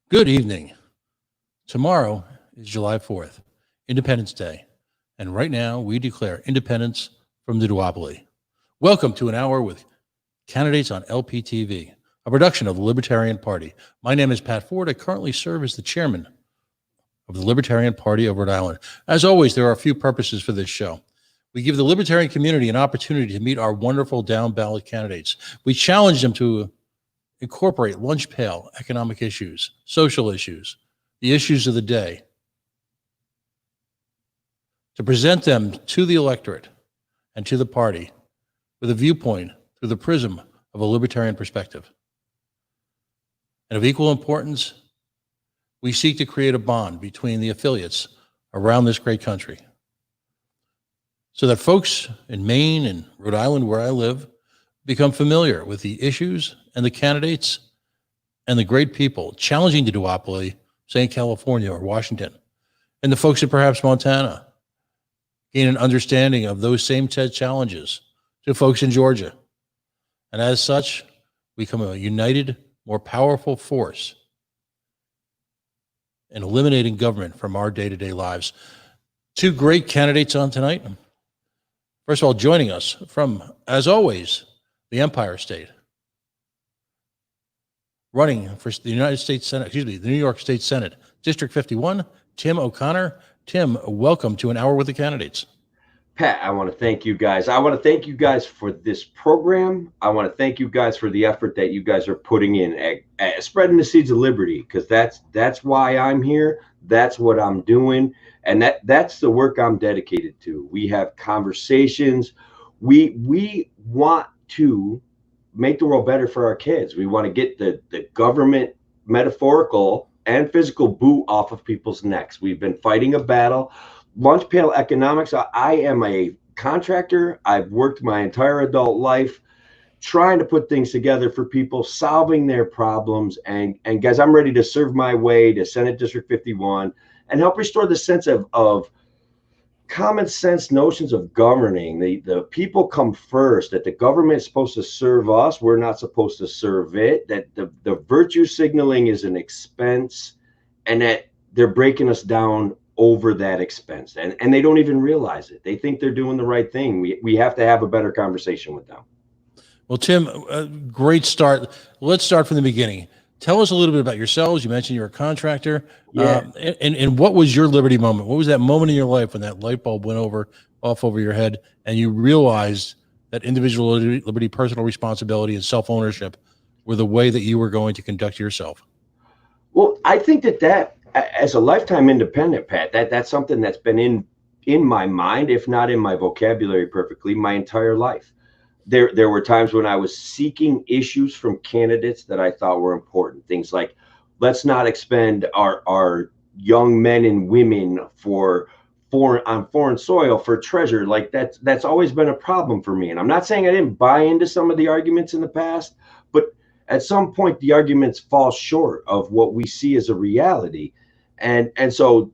Good evening. Tomorrow is July 4th, Independence Day, and right now we declare independence from the duopoly. Welcome to an hour with candidates on LPTV, a production of the Libertarian Party. My name is Pat Ford. I currently serve as the chairman of the Libertarian Party of Rhode Island. As always, there are a few purposes for this show. We give the libertarian community an opportunity to meet our wonderful down ballot candidates. We challenge them to incorporate lunch pail economic issues, social issues, the issues of the day, to present them to the electorate and to the party with a viewpoint through the prism of a libertarian perspective. And of equal importance, we seek to create a bond between the affiliates around this great country so that folks in Maine and Rhode Island, where I live, become familiar with the issues and the candidates and the great people challenging the duopoly, say in California or Washington, and the folks in perhaps Montana gain an understanding of those same challenges to folks in Georgia. And as such, we become a united, more powerful force in eliminating government from our day-to-day lives. Two great candidates on tonight. First of all, joining us from, as always, the Empire State, running for the United States Senate, the New York State Senate, District 51, Tim O'Connor. Tim, welcome to an hour with the candidates. Pat, I want to thank you guys. I want to thank you guys for this program. I want to thank you guys for the effort that you guys are putting in at spreading the seeds of liberty, because that's why I'm here. That's what I'm doing. And that's the work I'm dedicated to. We have conversations. We want to make the world better for our kids. We want to get the government metaphorical and physical boot off of people's necks. We've been fighting a battle. Lunch pail economics. I am a contractor. I've worked my entire adult life trying to put things together for people, solving their problems. And guys, I'm ready to serve my way to Senate District 51 and help restore the sense of common sense notions of governing. The people come first, that the government is supposed to serve us. We're not supposed to serve it, that the virtue signaling is an expense, and that they're breaking us down over that expense. And they don't even realize it. They think they're doing the right thing. We have to have a better conversation with them. Well, Tim, great start. Let's start from the beginning. Tell us a little bit about yourselves. You mentioned you're a contractor. Yeah. And what was your liberty moment? What was that moment in your life when that light bulb went off over your head and you realized that individual liberty, personal responsibility, and self-ownership were the way that you were going to conduct yourself? Well, I think that as a lifetime independent, Pat, that's something that's been in my mind, if not in my vocabulary perfectly, my entire life. There were times when I was seeking issues from candidates that I thought were important. Things like, let's not expend our young men and women on foreign soil for treasure. Like that's always been a problem for me. And I'm not saying I didn't buy into some of the arguments in the past, but at some point the arguments fall short of what we see as a reality. And so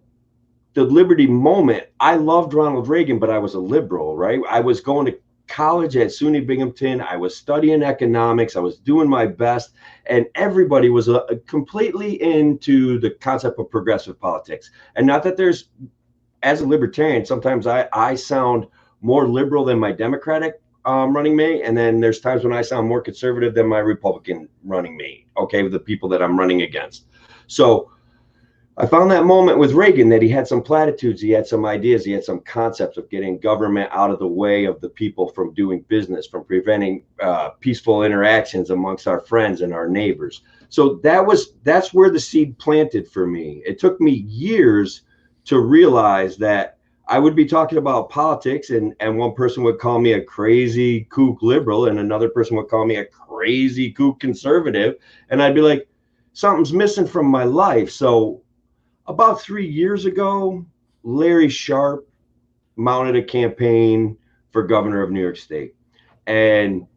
the liberty moment, I loved Ronald Reagan, but I was a liberal, right? I was going to college at SUNY Binghamton. I was studying economics. I was doing my best, and everybody was completely into the concept of progressive politics. And not that as a libertarian, sometimes I sound more liberal than my Democratic running mate, and then there's times when I sound more conservative than my Republican running mate, okay, with the people that I'm running against. So I found that moment with Reagan, that he had some platitudes, he had some ideas, he had some concepts of getting government out of the way of the people from doing business, from preventing peaceful interactions amongst our friends and our neighbors. So that's where the seed planted for me. It took me years to realize that I would be talking about politics, and one person would call me a crazy kook liberal, and another person would call me a crazy kook conservative, and I'd be like, something's missing from my life. So about 3 years ago, Larry Sharp mounted a campaign for governor of New York State. And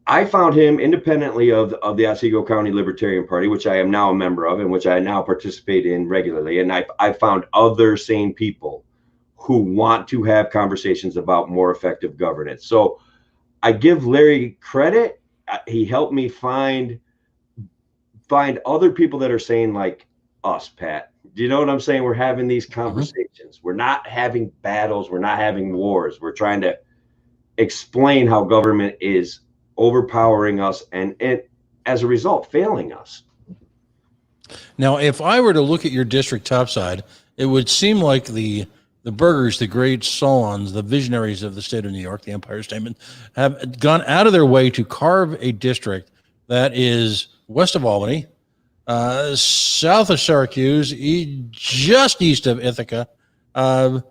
I found him independently of the Otsego County Libertarian Party, which I am now a member of and which I now participate in regularly. And I found other sane people who want to have conversations about more effective governance. So I give Larry credit. He helped me find find other people that are saying like us, Pat. Do you know what I'm saying? We're having these Mhm. conversations. We're not having battles. We're not having wars. We're trying to explain how government is overpowering us and as a result failing us. Now, if I were to look at your district topside, it would seem like the burgers, the great salons, the visionaries of the state of New York, the Empire State, have gone out of their way to carve a district that is west of Albany, south of Syracuse, just east of Ithaca, uh,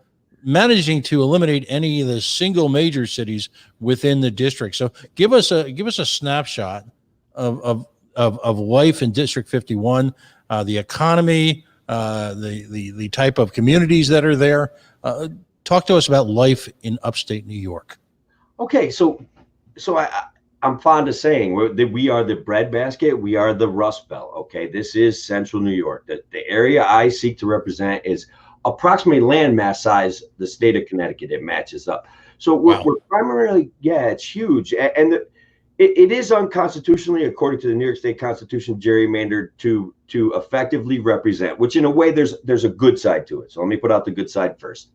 managing to eliminate any of the single major cities within the district. So give us a snapshot of of life in District 51, the economy, the type of communities that are there. Talk to us about life in upstate New York. Okay, I'm fond of saying that we are the breadbasket, we are the Rust Belt. Okay, this is Central New York. The area I seek to represent is approximately landmass size the state of Connecticut. It matches up. So Wow. we're primarily, yeah, it's huge, and it is unconstitutionally, according to the New York State Constitution, gerrymandered to effectively represent. Which, in a way, there's a good side to it. So let me put out the good side first.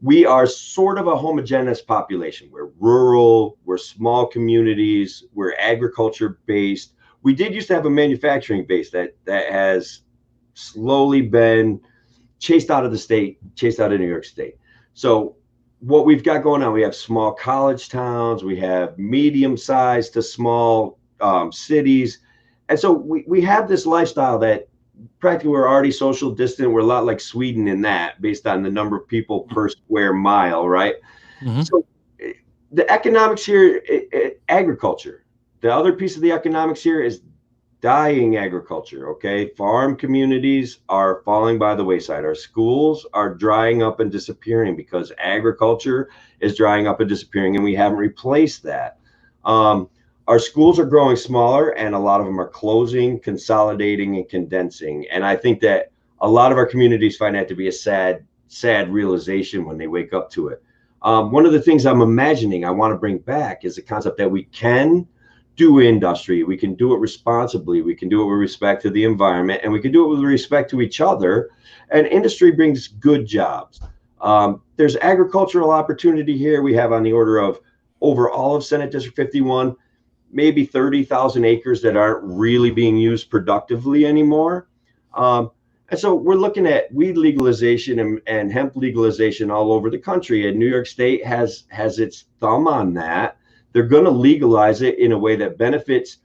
We are sort of a homogeneous population. We're rural, we're small communities, we're agriculture based. We did used to have a manufacturing base that has slowly been chased out of the state, chased out of New York State. So what we've got going on, we have small college towns, we have medium sized to small cities. And so we have this lifestyle that practically we're already social distant. We're a lot like Sweden in that, based on the number of people per square mile, right? Mm-hmm. So the economics here, agriculture. The other piece of the economics here is dying agriculture. Okay, farm communities are falling by the wayside. Our schools are drying up and disappearing because agriculture is drying up and disappearing, and we haven't replaced that. Um, our schools are growing smaller, and a lot of them are closing, consolidating, and condensing. And I think that a lot of our communities find that to be a sad realization when they wake up to it. One of the things I'm imagining I want to bring back is the concept that we can do industry, we can do it responsibly, we can do it with respect to the environment, and we can do it with respect to each other. And industry brings good jobs. There's agricultural opportunity here. We have on the order of, over all of Senate District 51, maybe 30,000 acres that aren't really being used productively anymore. And so we're looking at weed legalization and hemp legalization all over the country. And New York State has its thumb on that. They're going to legalize it in a way that benefits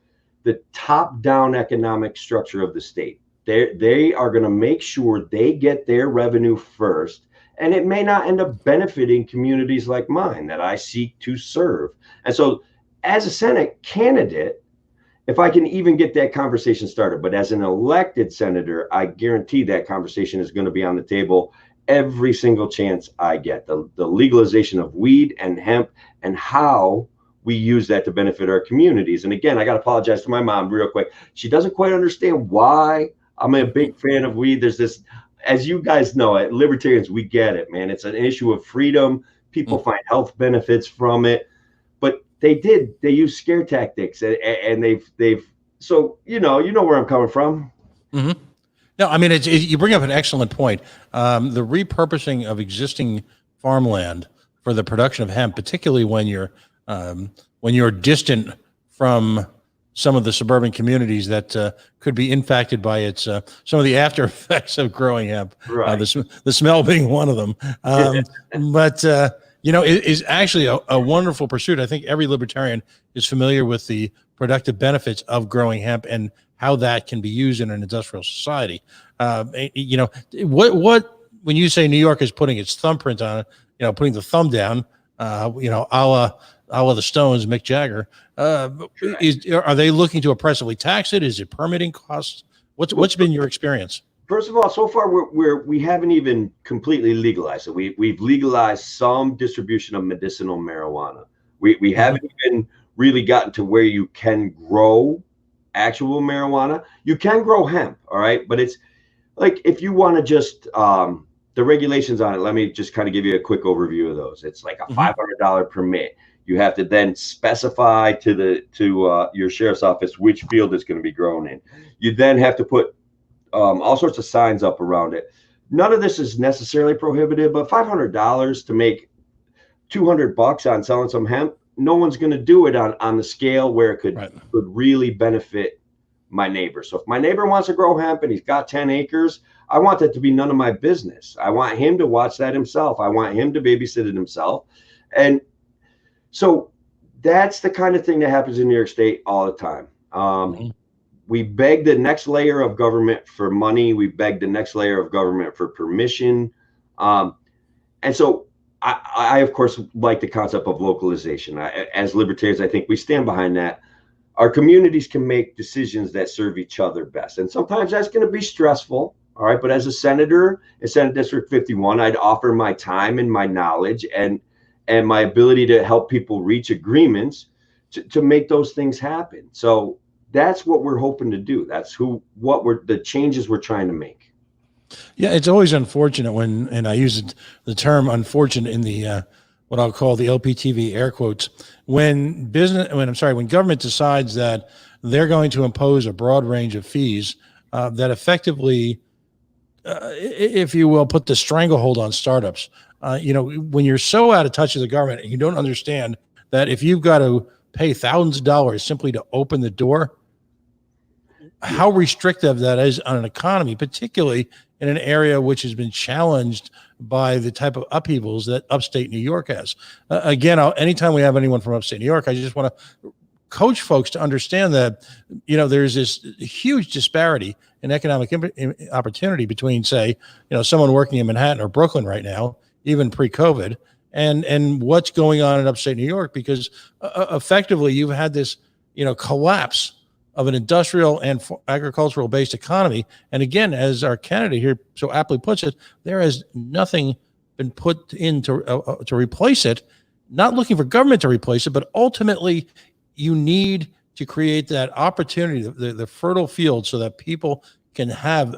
the top-down economic structure of the state. They are going to make sure they get their revenue first, and it may not end up benefiting communities like mine that I seek to serve. And so, as a Senate candidate, if I can even get that conversation started, but as an elected senator, I guarantee that conversation is going to be on the table every single chance I get. The legalization of weed and hemp, and how we use that to benefit our communities. And again, I got to apologize to my mom real quick. She doesn't quite understand why I'm a big fan of weed. There's this, as you guys know, at libertarians, we get it, man. It's an issue of freedom. People find health benefits from it, but they use scare tactics, and they've so you know where I'm coming from. Mm-hmm. No, I mean, you bring up an excellent point. The repurposing of existing farmland for the production of hemp, particularly when you're distant from some of the suburban communities that could be impacted by its some of the after effects of growing hemp. Right. The smell being one of them. But it is actually a wonderful pursuit. I think every libertarian is familiar with the productive benefits of growing hemp and how that can be used in an industrial society. What when you say New York is putting its thumbprint on it, putting the thumb down, a la the Stones, Mick Jagger, are they looking to oppressively tax it? Is it permitting costs? What's been your experience? First of all, so far we haven't even completely legalized it. We've legalized some distribution of medicinal marijuana. We haven't even really gotten to where you can grow actual marijuana. You can grow hemp, all right, but it's like, if you want to just the regulations on it, let me just kind of give you a quick overview of those. It's like a $500 permit. You have to then specify to your sheriff's office which field it's going to be grown in. You then have to put all sorts of signs up around it. None of this is necessarily prohibitive, but $500 to make $200 on selling some hemp, no one's going to do it on the scale where it could really benefit my neighbor. So if my neighbor wants to grow hemp and he's got 10 acres, I want that to be none of my business. I want him to watch that himself. I want him to babysit it himself. And so that's the kind of thing that happens in New York State all the time. We beg the next layer of government for money. We beg the next layer of government for permission. And so I, of course, like the concept of localization. As libertarians, I think we stand behind that. Our communities can make decisions that serve each other best. And sometimes that's going to be stressful. All right. But as a senator in Senate District 51, I'd offer my time and my knowledge and my ability to help people reach agreements to make those things happen. So that's what we're hoping to do. That's the changes we're trying to make. Yeah, it's always unfortunate when, and I use the term unfortunate in the what I'll call the LPTV air quotes, when government decides that they're going to impose a broad range of fees that effectively, if you will, put the stranglehold on startups. When you're so out of touch with the government and you don't understand that if you've got to pay thousands of dollars simply to open the door, how restrictive that is on an economy, particularly in an area which has been challenged by the type of upheavals that upstate New York has. Again, anytime we have anyone from upstate New York, I just want to coach folks to understand that, there's this huge disparity in economic opportunity between, say, someone working in Manhattan or Brooklyn right now, even pre-COVID, and what's going on in upstate New York, because effectively you've had this, collapse of an industrial and agricultural based economy. And again, as our candidate here so aptly puts it, there has nothing been put in to replace it, not looking for government to replace it, but ultimately you need to create that opportunity, the fertile field, so that people can have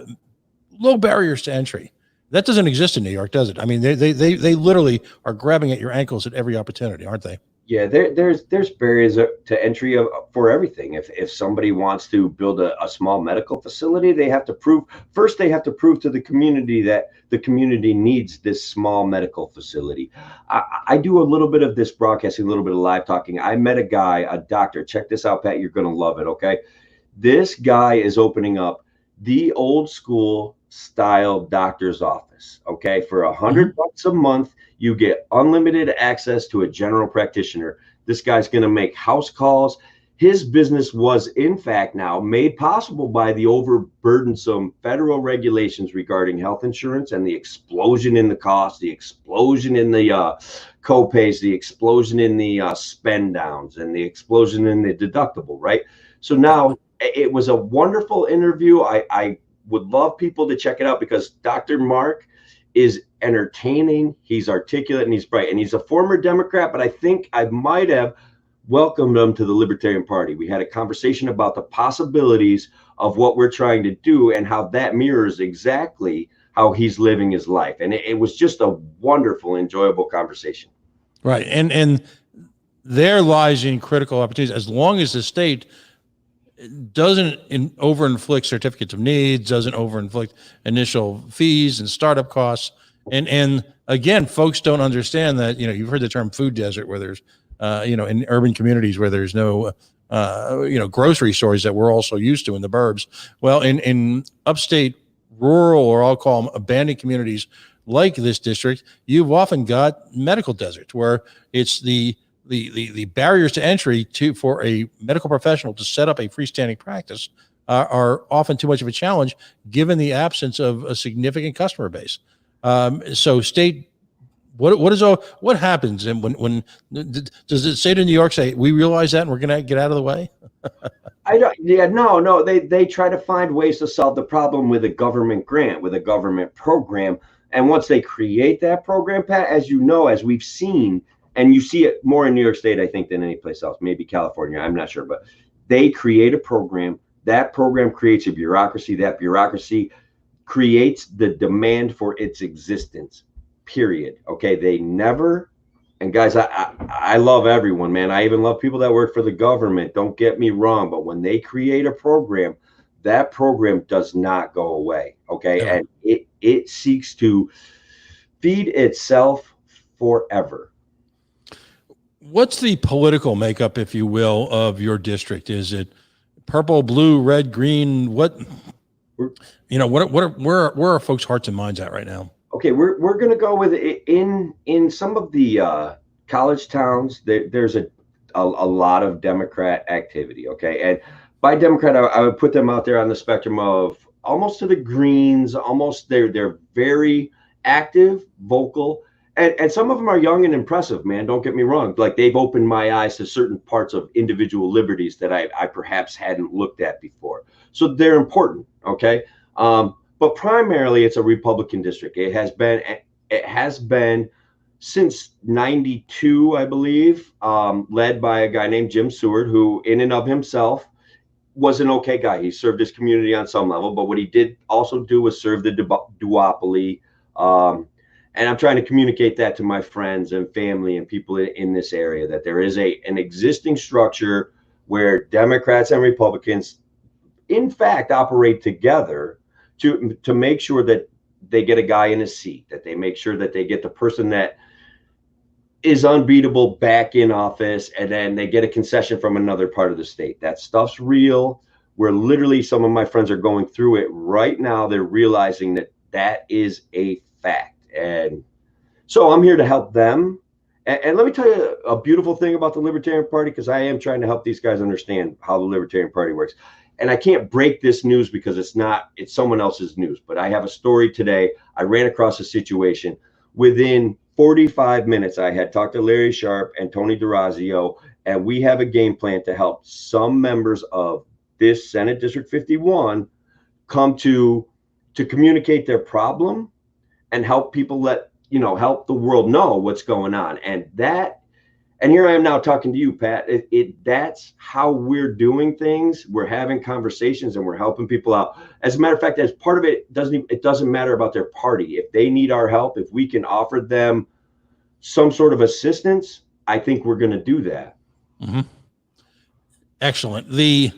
low barriers to entry. That doesn't exist in New York, does it? I mean, they literally are grabbing at your ankles at every opportunity, aren't they? Yeah, there's barriers to entry for everything. If somebody wants to build a small medical facility, they have to prove to the community that the community needs this small medical facility. I do a little bit of this broadcasting, a little bit of live talking. I met a doctor. Check this out, Pat. You're going to love it. Okay. This guy is opening up the old school style doctor's office. Okay. For $100 a month, you get unlimited access to a general practitioner. This guy's going to make house calls. His business was, in fact, now made possible by the overburdensome federal regulations regarding health insurance and the explosion in the cost, the explosion in the co-pays, the explosion in the spend downs, and the explosion in the deductible, right? So now it was a wonderful interview. I would love people to check it out because Dr. Mark is entertaining, he's articulate, and he's bright. And he's a former Democrat, but I think I might have welcomed him to the Libertarian Party. We had a conversation about the possibilities of what we're trying to do and how that mirrors exactly how he's living his life. And it was just a wonderful, enjoyable conversation. Right. And there lies in critical opportunities. As long as the state doesn't overinflict certificates of needs, doesn't overinflict initial fees and startup costs. And again, folks don't understand that, you've heard the term food desert, where there's, in urban communities where there's no, grocery stores that we're also used to in the burbs. Well, in upstate rural, or I'll call them abandoned communities like this district, you've often got medical deserts where it's the barriers to entry for a medical professional to set up a freestanding practice are often too much of a challenge, given the absence of a significant customer base. So state, what happens, and when does the state of New York say, we realize that and we're going to get out of the way? No. They try to find ways to solve the problem with a government grant, with a government program. And once they create that program, Pat, as you know, as we've seen, and you see it more in New York State, I think, than any place else, maybe California, I'm not sure, but they create a program. That program creates a bureaucracy. That bureaucracy creates the demand for its existence, period. Okay. They never And guys, I love everyone, man. I even love people that work for the government. Don't get me wrong, but when they create a program, that program does not go away. Okay, Ever. and it seeks to feed itself forever. What's the political makeup, if you will, of your district? Is it purple, blue, red, green? What, where are folks' hearts and minds at right now? Okay, we're gonna go with it in some of the college towns. There's a lot of Democrat activity. Okay, and by Democrat, I would put them out there on the spectrum of almost to the Greens. Almost they're very active, vocal, and some of them are young and impressive. Man, don't get me wrong. Like they've opened my eyes to certain parts of individual liberties that I perhaps hadn't looked at before. So they're important. Okay. But primarily it's a Republican district. It has been since 92, I believe, led by a guy named Jim Seward, who in and of himself was an okay guy. He served his community on some level, but what he did also do was serve the duopoly. And I'm trying to communicate that to my friends and family and people in this area, that there is an existing structure where Democrats and Republicans in fact operate together to make sure that they get a guy in a seat, that they make sure that they get the person that is unbeatable back in office, and then they get a concession from another part of the state. That stuff's real. Where literally some of my friends are going through it right now. They're realizing that that is a fact. And so I'm here to help them. And let me tell you a beautiful thing about the Libertarian Party, because I am trying to help these guys understand how the Libertarian Party works. And I can't break this news because it's someone else's news. But I have a story today. I ran across a situation. Within 45 minutes, I had talked to Larry Sharp and Tony DeRazio, and we have a game plan to help some members of this Senate District 51 come to communicate their problem and help people help the world know what's going on. And here I am now talking to you, Pat. That's how we're doing things. We're having conversations and we're helping people out. As a matter of fact, as part of it, it doesn't matter about their party. If they need our help, if we can offer them some sort of assistance, I think we're going to do that. Mm-hmm. Excellent.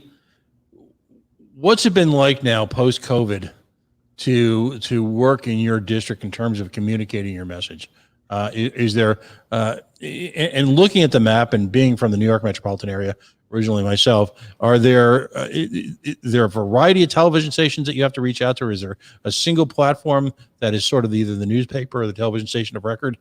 What's it been like now post-COVID to work in your district in terms of communicating your message? Is there, and looking at the map and being from the New York metropolitan area originally myself, is there a variety of television stations that you have to reach out to, or is there a single platform that is sort of either the newspaper or the television station of record?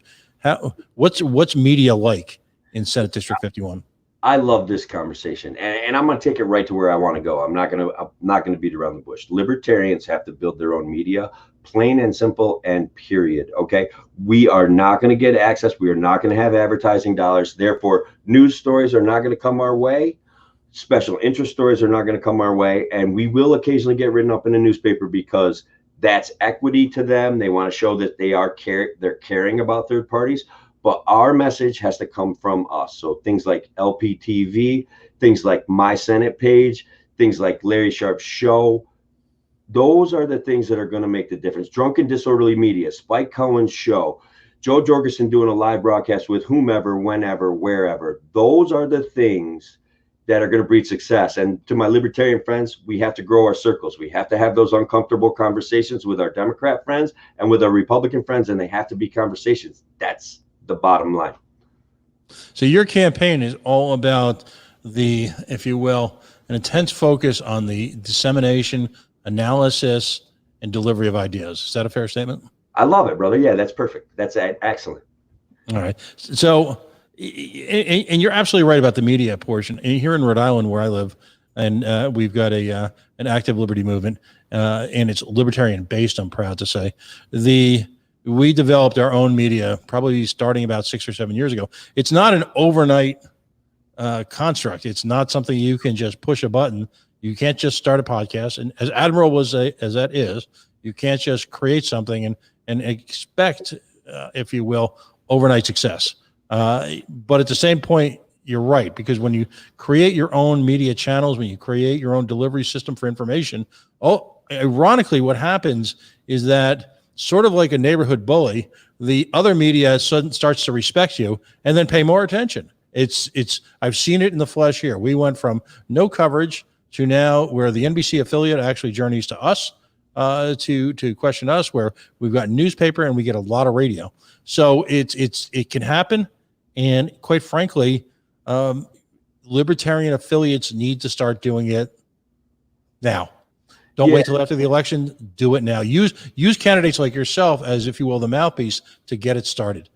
What's media like in Senate District 51? I love this conversation, and I'm going to take it right to where I want to go. I'm not going to beat around the bush. Libertarians have to build their own media, plain and simple, and period. Okay, we are not going to get access. We are not going to have advertising dollars. Therefore, news stories are not going to come our way. Special interest stories are not going to come our way, and we will occasionally get written up in a newspaper because that's equity to them. They want to show that they're caring about third parties. But our message has to come from us. So things like LPTV, things like my Senate page, things like Larry Sharp's show, those are the things that are going to make the difference. Drunken Disorderly Media, Spike Cohen's show, Joe Jorgensen doing a live broadcast with whomever, whenever, wherever. Those are the things that are going to breed success. And to my libertarian friends, we have to grow our circles. We have to have those uncomfortable conversations with our Democrat friends and with our Republican friends, and they have to be conversations. That's the bottom line. So your campaign is all about the, if you will, an intense focus on the dissemination, analysis, and delivery of ideas. Is that a fair statement? I love it, brother. Yeah, that's perfect. That's excellent. All right. So, and you're absolutely right about the media portion. And here in Rhode Island, where I live, and we've got an active liberty movement, and it's libertarian based, I'm proud to say. We developed our own media probably starting about 6 or 7 years ago. It's not an overnight construct. It's not something you can just push a button. You can't just start a podcast. And as admirable as that is, you can't just create something and expect, if you will, overnight success. But at the same point, you're right, because when you create your own media channels, when you create your own delivery system for information, ironically, what happens is that sort of like a neighborhood bully, the other media starts to respect you and then pay more attention. I've seen it in the flesh here. We went from no coverage to now where the NBC affiliate actually journeys to us to question us, where we've got newspaper and we get a lot of radio. So it can happen, and quite frankly, libertarian affiliates need to start doing it now. Don't wait till after the election. Do it now. Use candidates like yourself as, if you will, the mouthpiece to get it started.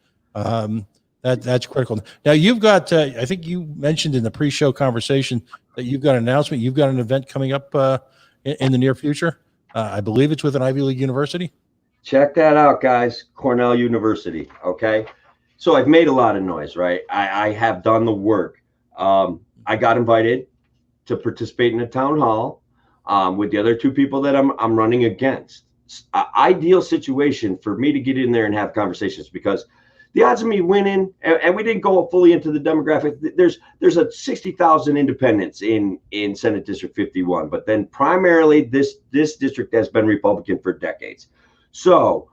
That's critical. Now you've got, I think you mentioned in the pre-show conversation that you've got an announcement. You've got an event coming up in the near future. I believe it's with an Ivy League university. Check that out, guys. Cornell University. Okay. So I've made a lot of noise, right? I have done the work. I got invited to participate in a town hall with the other two people that I'm running against. Ideal situation for me to get in there and have conversations, because the odds of me winning, and we didn't go fully into the demographic. There's a 60,000 independents in Senate District 51, but then primarily this district has been Republican for decades. So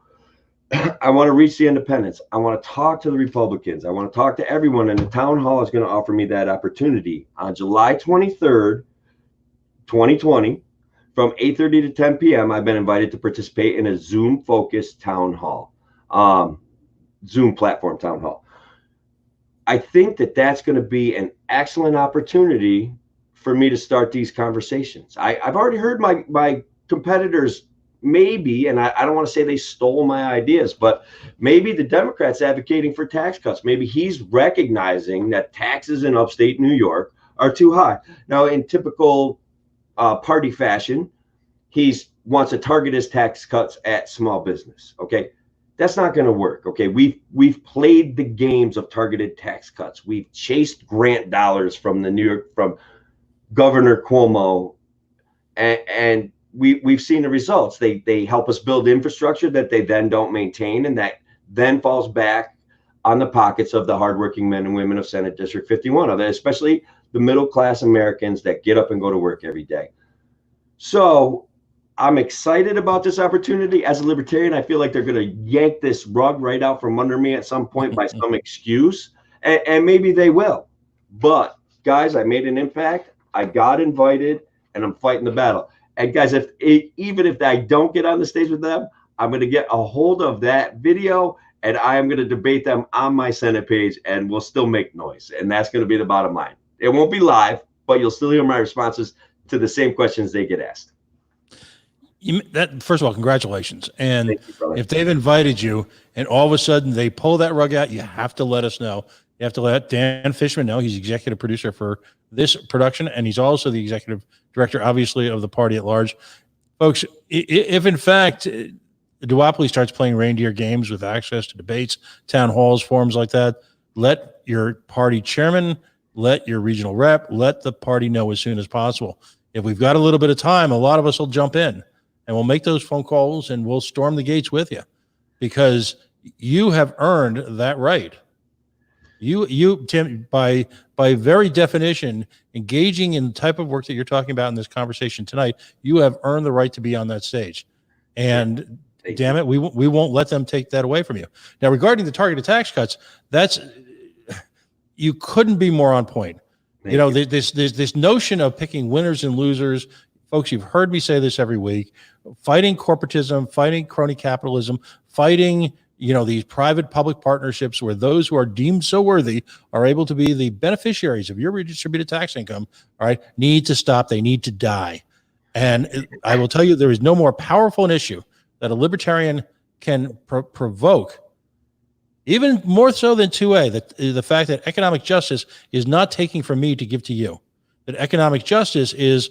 I want to reach the independents. I want to talk to the Republicans. I want to talk to everyone, and the town hall is going to offer me that opportunity on July 23rd, 2020, from 8:30 to 10 p.m. I've been invited to participate in a Zoom-focused town hall, Zoom platform town hall. I think that that's going to be an excellent opportunity for me to start these conversations. I've already heard my competitors, maybe, and I don't want to say they stole my ideas, but maybe the Democrats advocating for tax cuts. Maybe he's recognizing that taxes in upstate New York are too high. Now, in typical party fashion, he wants to target his tax cuts at small business. Okay, that's not going to work. Okay, we've played the games of targeted tax cuts. We've chased grant dollars from from Governor Cuomo, and we've seen the results. They help us build infrastructure that they then don't maintain, and that then falls back on the pockets of the hardworking men and women of Senate District 51, especially the middle-class Americans that get up and go to work every day. So I'm excited about this opportunity. As a libertarian, I feel like they're going to yank this rug right out from under me at some point by some excuse, and maybe they will. But guys, I made an impact. I got invited, and I'm fighting the battle. And guys, even if I don't get on the stage with them, I'm going to get a hold of that video, and I am going to debate them on my Senate page, and we'll still make noise. And that's going to be the bottom line. It won't be live, but you'll still hear my responses to the same questions they get asked. First of all, congratulations. And you, if they've invited you and all of a sudden they pull that rug out, you have to let us know. You have to let Dan Fishman know. He's executive producer for this production, and he's also the executive director, obviously, of the party at large. Folks, if in fact the duopoly starts playing reindeer games with access to debates, town halls, forums like that, let your party chairman, let your regional rep, let the party know as soon as possible. If we've got a little bit of time, a lot of us will jump in and we'll make those phone calls and we'll storm the gates with you, because you have earned that right. You, Tim, by very definition, engaging in the type of work that you're talking about in this conversation tonight, you have earned the right to be on that stage. And damn it, we won't let them take that away from you. Now, regarding the targeted tax cuts, you couldn't be more on point. There's this notion of picking winners and losers. Folks, you've heard me say this every week: fighting corporatism, fighting crony capitalism, fighting these private public partnerships where those who are deemed so worthy are able to be the beneficiaries of your redistributed tax income, all right, need to stop. They need to die. And I will tell you, there is no more powerful an issue that a libertarian can provoke, even more so than 2A, that the fact that economic justice is not taking from me to give to you. That economic justice is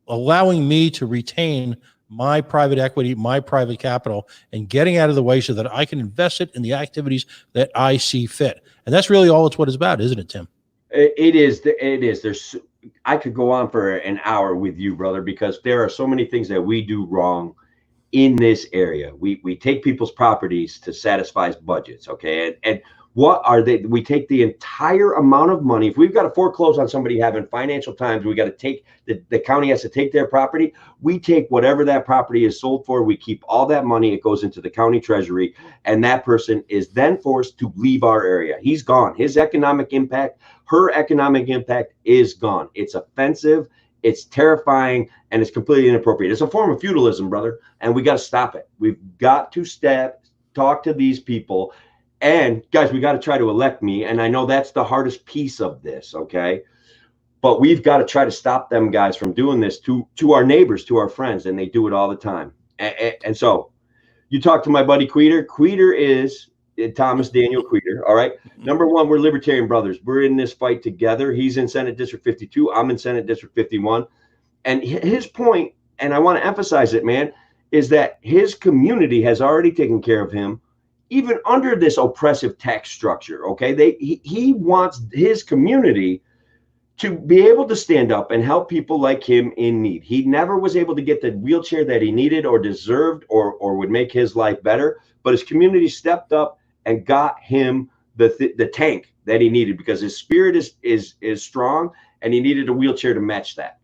allowing me to retain my private equity, my private capital, and getting out of the way so that I can invest it in the activities that I see fit. And that's really all it's about, isn't it, Tim? It is. I could go on for an hour with you, brother, because there are so many things that we do wrong in this area. We take people's properties to satisfy budgets, okay? And What are they? We take the entire amount of money. If we've got to foreclose on somebody having financial times, we got to take the county has to take their property. We take whatever that property is sold for. We keep all that money. It goes into the county treasury, and that person is then forced to leave our area. He's gone. His economic impact, her economic impact is gone. It's offensive. It's terrifying, and it's completely inappropriate. It's a form of feudalism, brother, and we got to stop it. We've got to talk to these people. And guys, we got to try to elect me. And I know that's the hardest piece of this, okay? But we've got to try to stop them guys from doing this to our neighbors, to our friends, and they do it all the time. And so you talk to my buddy Queter. Queter is Thomas Daniel Queter, all right? Number one, we're Libertarian brothers. We're in this fight together. He's in Senate District 52. I'm in Senate District 51. And his point, and I want to emphasize it, man, is that his community has already taken care of him, even under this oppressive tax structure, okay? He wants his community to be able to stand up and help people like him in need. He never was able to get the wheelchair that he needed or deserved or would make his life better, but his community stepped up and got him the tank that he needed because his spirit is strong, and he needed a wheelchair to match that.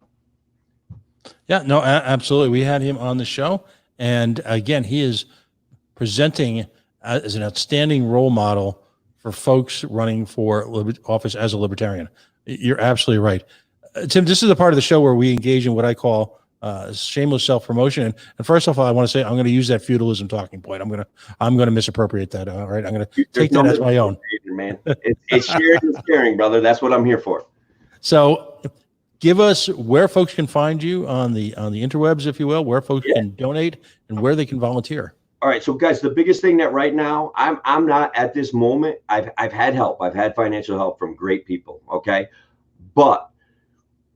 Yeah, no, absolutely. We had him on the show, and again, he is presenting as an outstanding role model for folks running for office as a libertarian. You're absolutely right. Tim, this is the part of the show where we engage in what I call shameless self-promotion. And first off, I want to say I'm going to use that feudalism talking point. I'm going to misappropriate that. All right, I'm going to take that as my own. Man, it's sharing and caring, brother. That's what I'm here for. So, give us where folks can find you on the interwebs, if you will, where folks can donate and where they can volunteer. All right, so guys, the biggest thing that right now I'm not at this moment. I've had help. I've had financial help from great people. Okay, but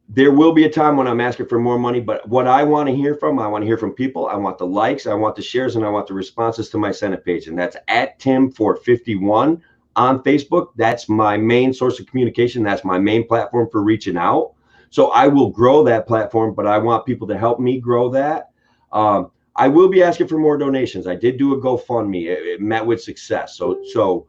there will be a time when I'm asking for more money. But what I want to hear from people. I want the likes, I want the shares, and I want the responses to my Senate page, and that's at Tim451 on Facebook. That's my main source of communication. That's my main platform for reaching out. So I will grow that platform, but I want people to help me grow that. I will be asking for more donations. I did do a GoFundMe. It met with success. So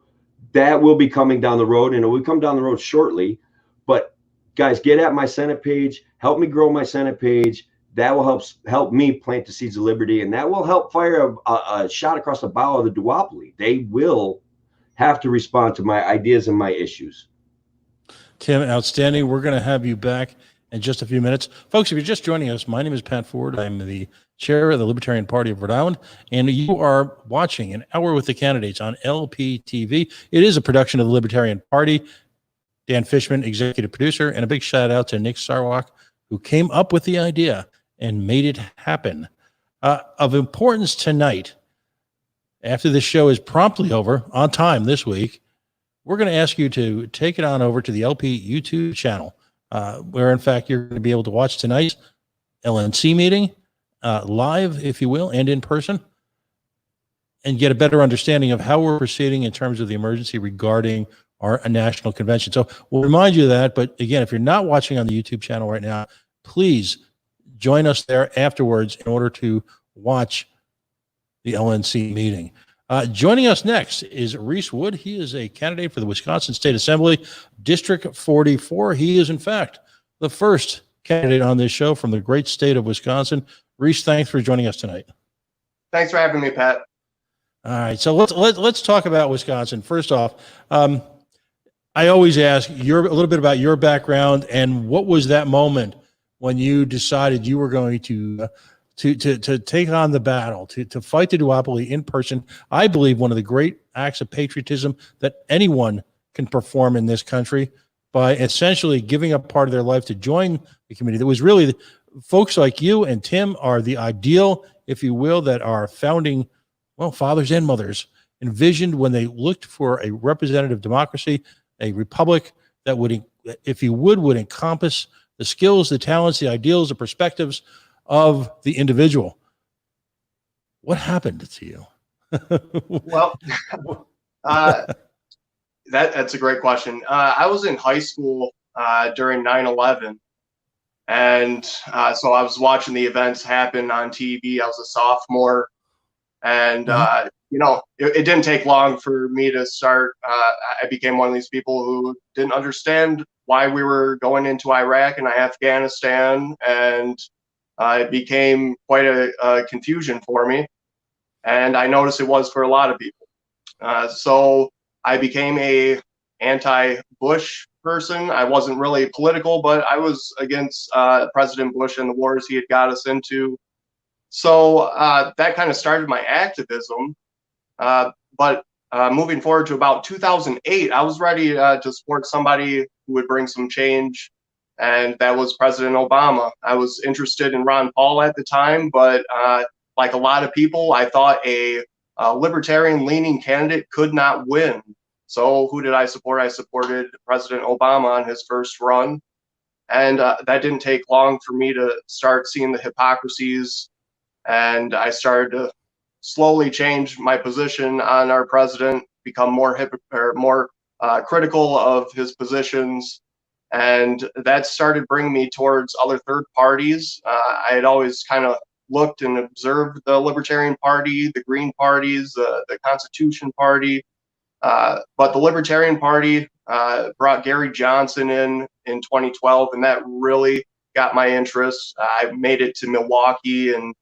that will be coming down the road, and it will come down the road shortly. But guys, get at my Senate page. Help me grow my Senate page. That will help me plant the seeds of liberty, and that will help fire a shot across the bow of the duopoly. They will have to respond to my ideas and my issues. Tim, outstanding. We're going to have you back in just a few minutes. Folks, if you're just joining us, my name is Pat Ford. I'm the chair of the Libertarian Party of Rhode Island, and you are watching An Hour with the Candidates on LPTV. It is a production of the Libertarian Party. Dan Fishman, executive producer, and a big shout out to Nick Sarwak, who came up with the idea and made it happen. Of importance tonight, after this show is promptly over, on time this week, we're going to ask you to take it on over to the LP YouTube channel, where, in fact, you're going to be able to watch tonight's LNC meeting live, if you will, and in person, and get a better understanding of how we're proceeding in terms of the emergency regarding our national convention. So we'll remind you of that. But again, if you're not watching on the YouTube channel right now, please join us there afterwards in order to watch the LNC meeting. Joining us next is Reese Wood. He is a candidate for the Wisconsin State Assembly, District 44. He is, in fact, the first candidate on this show from the great state of Wisconsin. Reese, thanks for joining us tonight. Thanks for having me, Pat. All right, so let's talk about Wisconsin. First off, I always ask a little bit about your background and what was that moment when you decided you were going to take on the battle, to fight the duopoly in person. I believe one of the great acts of patriotism that anyone can perform in this country, by essentially giving up part of their life to join the community. That was really folks like you and Tim are the ideal, if you will, that our founding, fathers and mothers envisioned when they looked for a representative democracy, a republic that would, if you would encompass the skills, the talents, the ideals, the perspectives of the individual. What happened to you? Well, that's a great question. I was in high school during 9/11, and so I was watching the events happen on TV. I was a sophomore, And, Mhm. it didn't take long for me to start. I became one of these people who didn't understand why we were going into Iraq and Afghanistan. And it became quite a confusion for me. And I noticed it was for a lot of people. So I became a anti-Bush person. I wasn't really political, but I was against President Bush and the wars he had got us into. So that kind of started my activism. But moving forward to about 2008, I was ready to support somebody who would bring some change, and that was President Obama. I was interested in Ron Paul at the time, but like a lot of people, I thought a libertarian-leaning candidate could not win. So who did I support? I supported President Obama on his first run. And that didn't take long for me to start seeing the hypocrisies, and I started to slowly change my position on our president, become more critical of his positions, and that started bringing me towards other third parties. I had always kind of looked and observed the Libertarian Party, the Green parties, the Constitution Party, but the Libertarian Party brought Gary Johnson in 2012, and that really got my interest. I made it to Milwaukee and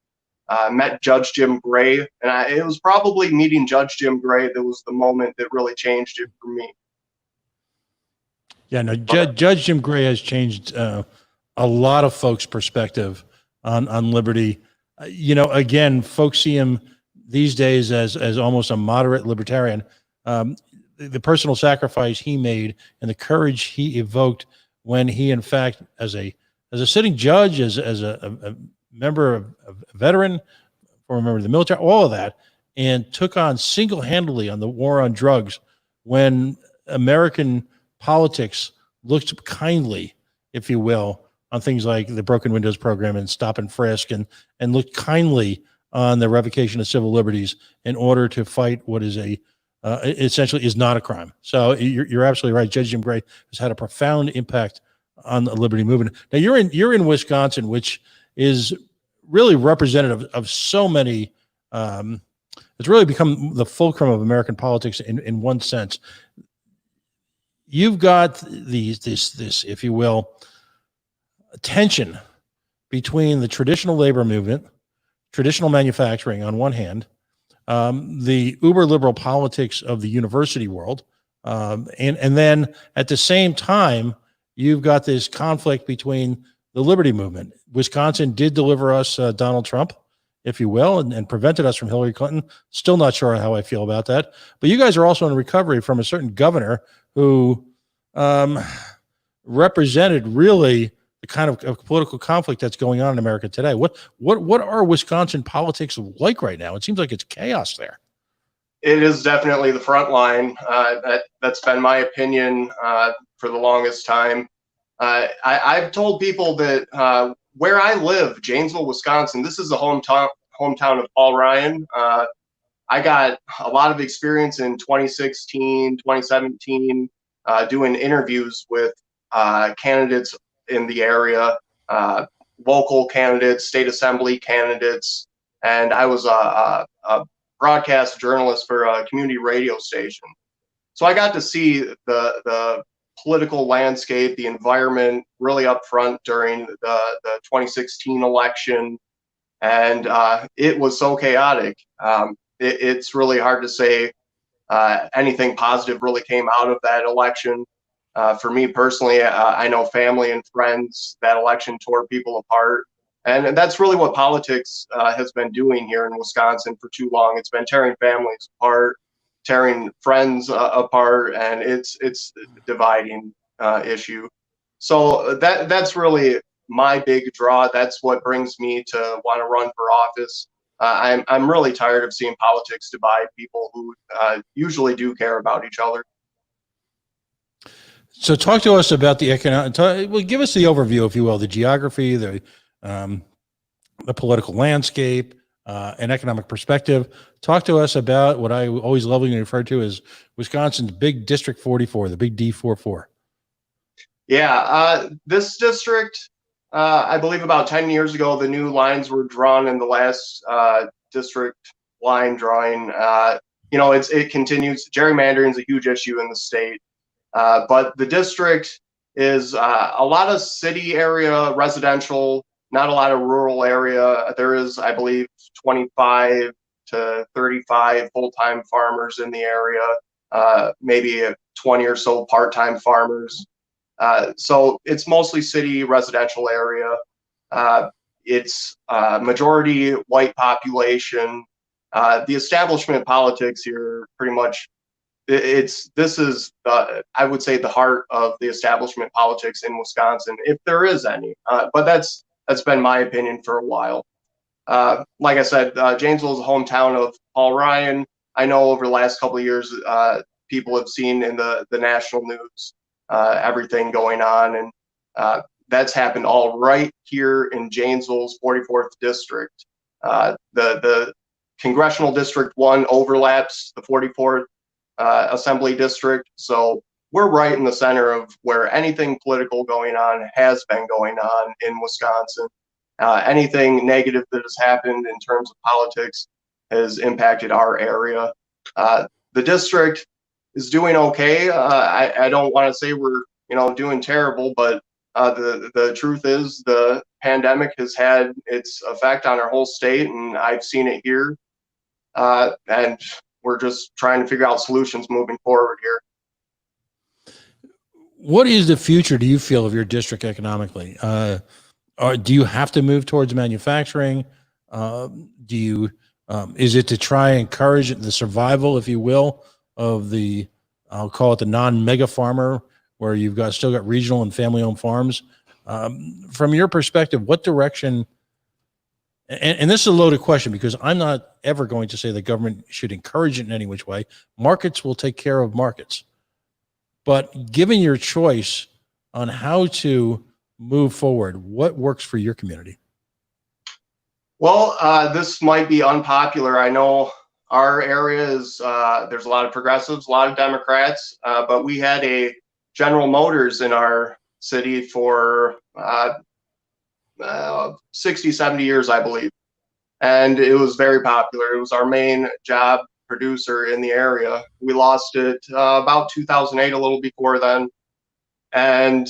met Judge Jim Gray, and it was probably meeting Judge Jim Gray that was the moment that really changed it for me. Yeah, no, But Judge Jim Gray has changed a lot of folks' perspective on liberty. Again, folks see him these days as almost a moderate libertarian. The personal sacrifice he made and the courage he evoked when he, in fact, as a sitting judge, as a member of a veteran, former member of the military, all of that, and took on single-handedly on the war on drugs when American politics looked kindly, if you will, on things like the Broken Windows program and stop and frisk, and looked kindly on the revocation of civil liberties in order to fight what is essentially is not a crime. So you're absolutely right. Judge Jim Gray has had a profound impact on the liberty movement. Now you're in Wisconsin, which is really representative of so many. It's really become the fulcrum of American politics in one sense. You've got this, if you will, tension between the traditional labor movement, traditional manufacturing on one hand, the uber liberal politics of the university world, and then at the same time, you've got this conflict between the liberty movement. Wisconsin did deliver us Donald Trump, if you will, and prevented us from Hillary Clinton. Still not sure how I feel about that. But you guys are also in recovery from a certain governor who represented really the kind of political conflict that's going on in America today. What are Wisconsin politics like right now? It seems like it's chaos there. it is definitely the front line. That's been my opinion for the longest time. I've told people that where I live, Janesville, Wisconsin, this is the hometown of Paul Ryan. I got a lot of experience in 2016, 2017, doing interviews with candidates in the area, local candidates, state assembly candidates, and I was a broadcast journalist for a community radio station. So I got to see the political landscape, the environment really up front during the 2016 election, and it was so chaotic. It's really hard to say anything positive really came out of that election. For me personally, I know family and friends, that election tore people apart. And that's really what politics has been doing here in Wisconsin for too long. It's been tearing families apart, tearing friends apart, and it's a dividing issue. So that's really my big draw. That's what brings me to want to run for office. I'm really tired of seeing politics divide people who usually do care about each other. So talk to us about the economic. Well, give us the overview, if you will, the geography, the political landscape, and economic perspective. Talk to us about what I always lovingly refer to as Wisconsin's big District 44, the big D44. Yeah, this district, I believe about 10 years ago, the new lines were drawn in the last district line drawing. It continues. Gerrymandering is a huge issue in the state, but the district is a lot of city area residential, not a lot of rural area. There is, I believe, 25 to 35 full-time farmers in the area, maybe 20 or so part-time farmers. So it's mostly city residential area. It's majority white population. The establishment politics here pretty much, this is I would say the heart of the establishment politics in Wisconsin, if there is any. But that's been my opinion for a while. Like I said, Janesville is a hometown of Paul Ryan. I know over the last couple of years, people have seen in the national news everything going on, and that's happened all right here in Janesville's 44th district. The Congressional District 1 overlaps the 44th Assembly District, so we're right in the center of where anything political going on has been going on in Wisconsin. Anything negative that has happened in terms of politics has impacted our area. The district is doing okay. I don't want to say we're doing terrible, but the truth is the pandemic has had its effect on our whole state, and I've seen it here. And we're just trying to figure out solutions moving forward here. What is the future, do you feel, of your district economically? Or do you have to move towards manufacturing? Is it to try and encourage the survival, if you will, of I'll call it the non-mega farmer, where you've still got regional and family-owned farms? From your perspective, what direction? And this is a loaded question, because I'm not ever going to say the government should encourage it in any which way. Markets will take care of markets. But given your choice on how to move forward, what works for your community? Well, this might be unpopular. I know our area is, there's a lot of progressives, a lot of Democrats, but we had a General Motors in our city for 60, 70 years, I believe. And it was very popular. It was our main job producer in the area. We lost it about 2008, a little before then. And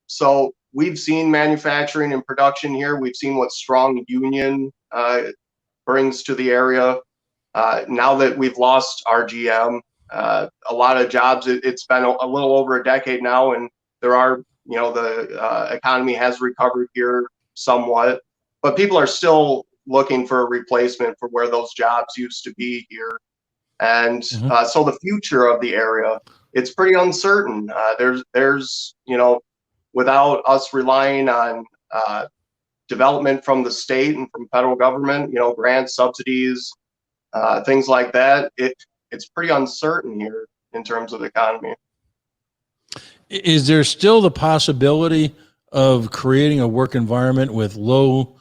so we've seen manufacturing and production here. We've seen what strong union brings to the area. Now that we've lost our GM, a lot of jobs, it's been a little over a decade now, and there are, the economy has recovered here somewhat, but people are still looking for a replacement for where those jobs used to be here. And so the future of the area, it's pretty uncertain. There's without us relying on development from the state and from federal government, grants, subsidies, things like that, it's pretty uncertain here in terms of the economy. Is there still the possibility of creating a work environment with low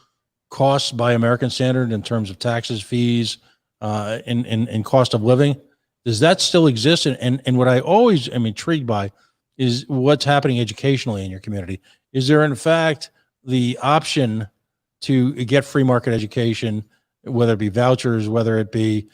costs by American standard in terms of taxes, fees, and cost of living? Does that still exist? And what I always am intrigued by is what's happening educationally in your community. Is there, in fact, the option to get free market education, whether it be vouchers, whether it be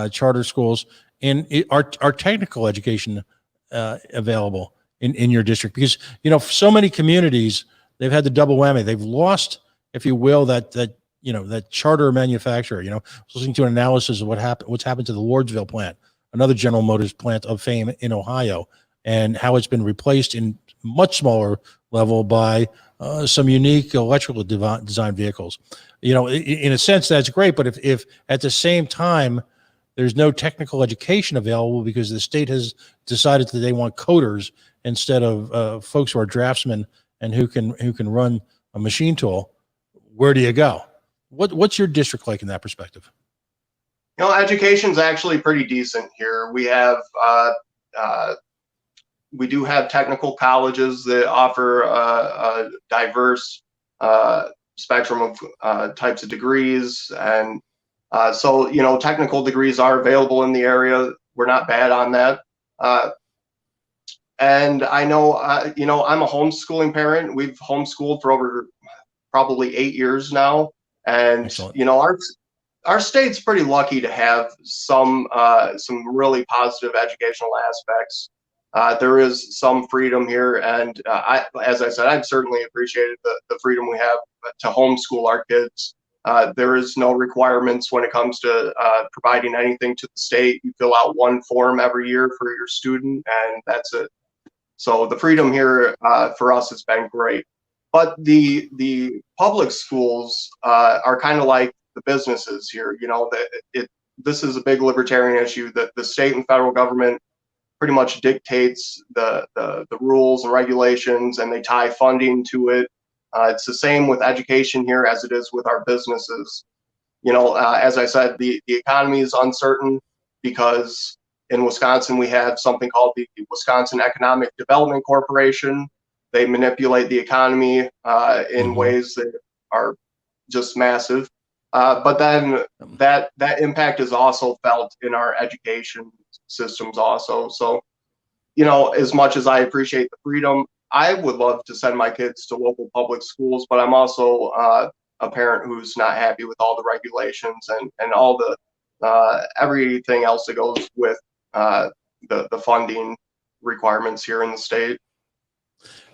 charter schools, and are technical education available in your district? Because, for so many communities, they've had the double whammy. They've lost, if you will, that charter manufacturer. I was listening to an analysis of what's happened to the Lordsville plant, another General Motors plant of fame in Ohio, and how it's been replaced in much smaller level by some unique electrical design vehicles. In a sense, that's great. But if at the same time there's no technical education available because the state has decided that they want coders instead of folks who are draftsmen and who can run a machine tool, where do you go? What's your district like in that perspective? Education's actually pretty decent here. We have we do have technical colleges that offer a diverse spectrum of types of degrees, and so technical degrees are available in the area. We're not bad on that. And I know I'm a homeschooling parent. We've homeschooled for over probably 8 years now, and Excellent. our state's pretty lucky to have some really positive educational aspects. There is some freedom here, and as I said, I've certainly appreciated the freedom we have to homeschool our kids. There is no requirements when it comes to providing anything to the state. You fill out one form every year for your student, and that's it. So the freedom here for us has been great. But the public schools are kind of like the businesses here. You know, this is a big libertarian issue that the state and federal government pretty much dictates the rules and regulations, and they tie funding to it. It's the same with education here as it is with our businesses. You know, as I said, the economy is uncertain because in Wisconsin we have something called the Wisconsin Economic Development Corporation. They manipulate the economy in ways that are just massive. But then that impact is also felt in our education systems also. So, you know, as much as I appreciate the freedom, I would love to send my kids to local public schools, but I'm also a parent who's not happy with all the regulations and all the everything else that goes with the funding requirements here in the state.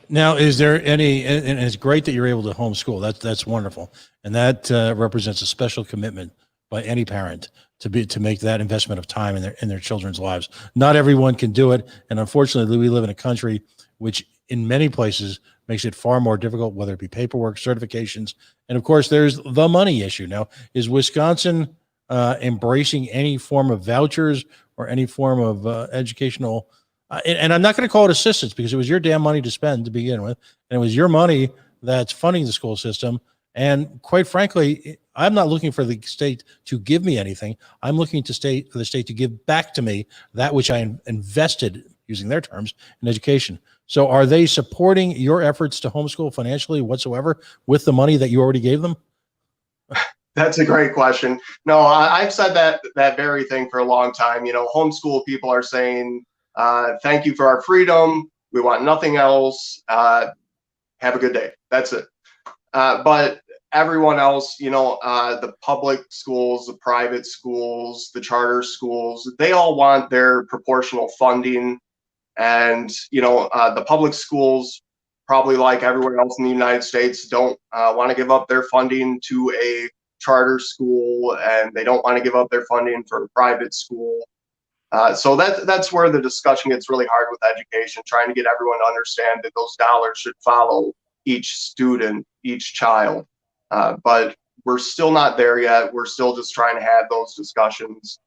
Now, is there any, and it's great that you're able to homeschool. That's wonderful. And that represents a special commitment by any parent to make that investment of time in their children's lives. Not everyone can do it. And unfortunately, we live in a country which in many places makes it far more difficult, whether it be paperwork, certifications. And of course, there's the money issue. Now, is Wisconsin embracing any form of vouchers or any form of educational and I'm not going to call it assistance because it was your damn money to spend to begin with. And it was your money that's funding the school system. And quite frankly, I'm not looking for the state to give me anything. I'm looking for the state to give back to me that which I invested, using their terms, in education. So are they supporting your efforts to homeschool financially whatsoever with the money that you already gave them? That's a great question. No, I've said that very thing for a long time. You know, homeschool people are saying, thank you for our freedom. We want nothing else. Have a good day. That's it. But everyone else, you know, the public schools, the private schools, the charter schools, they all want their proportional funding. And, you know, the public schools, probably like everywhere else in the United States, don't want to give up their funding to a charter school, and they don't want to give up their funding for a private school. So that's where the discussion gets really hard with education, trying to get everyone to understand that those dollars should follow each student, each child. But we're still not there yet. We're still just trying to have those discussions.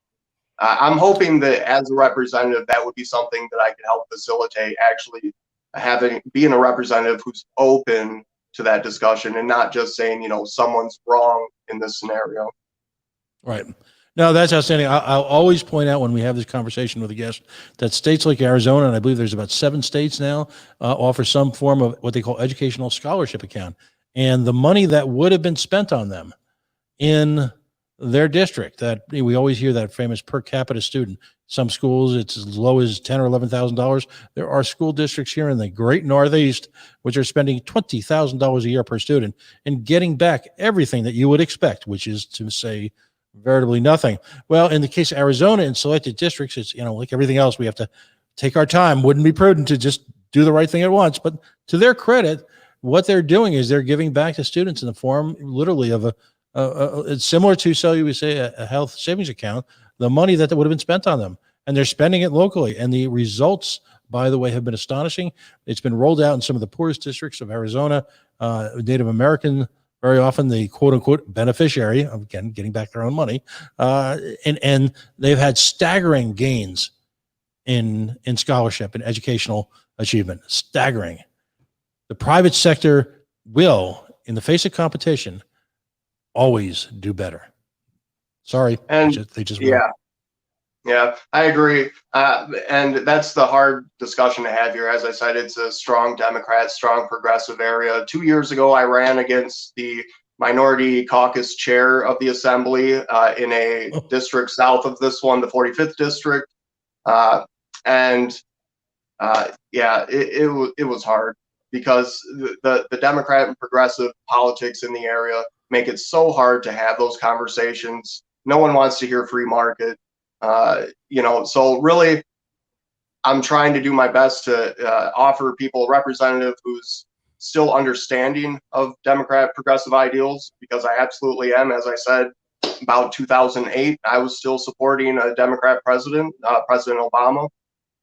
I'm hoping that as a representative, that would be something that I could help facilitate, actually being a representative who's open to that discussion and not just saying, you know, someone's wrong in this scenario. Right. No, that's outstanding. I'll always point out when we have this conversation with a guest that states like Arizona, and I believe there's about 7 states now, offer some form of what they call educational scholarship account. And the money that would have been spent on them in their district, that we always hear that famous per capita student. Some schools, it's as low as $10,000 or $11,000. There are school districts here in the great Northeast which are spending $20,000 a year per student and getting back everything that you would expect, which is to say veritably nothing. Well, in the case of Arizona in selected districts, it's, you know, like everything else, we have to take our time. Wouldn't be prudent to just do the right thing at once. But to their credit, what they're doing is they're giving back to students in the form literally of it's similar to, so you would say, a health savings account, the money that would have been spent on them. And they're spending it locally. And the results, by the way, have been astonishing. It's been rolled out in some of the poorest districts of Arizona. Native American, very often the quote unquote beneficiary, again, getting back their own money. And they've had staggering gains in scholarship and educational achievement, staggering. The private sector will, in the face of competition, always do better. Sorry. And they just will. Yeah, I agree. And that's the hard discussion to have here. As I said, it's a strong Democrat, strong progressive area. 2 years ago, I ran against the minority caucus chair of the assembly in a district south of this one, the 45th district. It was hard because the Democrat and progressive politics in the area make it so hard to have those conversations. no one wants to hear free market. So really, I'm trying to do my best to offer people a representative who's still understanding of Democrat progressive ideals, because I absolutely am. As I said, about 2008, I was still supporting a Democrat president, President Obama.